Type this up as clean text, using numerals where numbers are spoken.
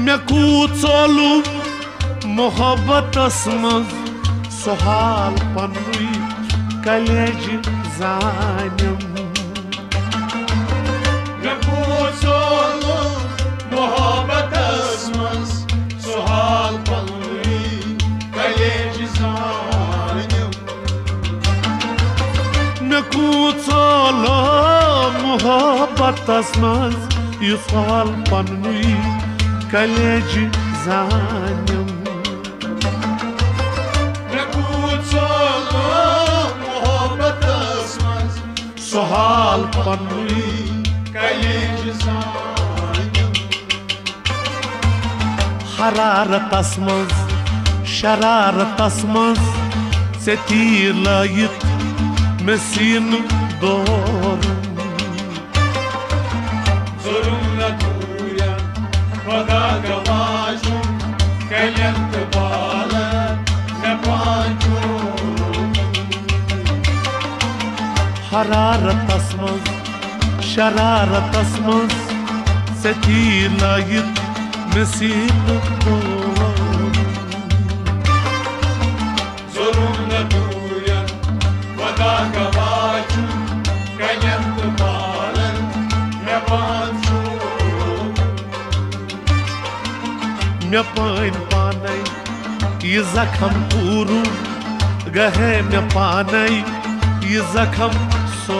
मे कूचोलू मोहब्बतस मज सुहाल पनुई कलेज जानम मे कूचोलू मोहब्बतस मज सुहाल पनुई कलेज जानम मे कूचोलू मोहब्बतस मज सुहाल पनुई कलेज जानम सुहाल पनुई कलेज जानम हरारतस मज शरारतस मज से तीर लायित मे सीन दोरुम जुर्म न दूया खुदा गवाजुम कलंत बाला न पांचो हरारतस मज शरारतस मज से तीर लायित मे सीन दोरुम जुर्म न दूया खुदा गवाजुम कलंत बाला न पांचो मे पान पानै ये जखम पूरू गहे मे पानै ये जखम सो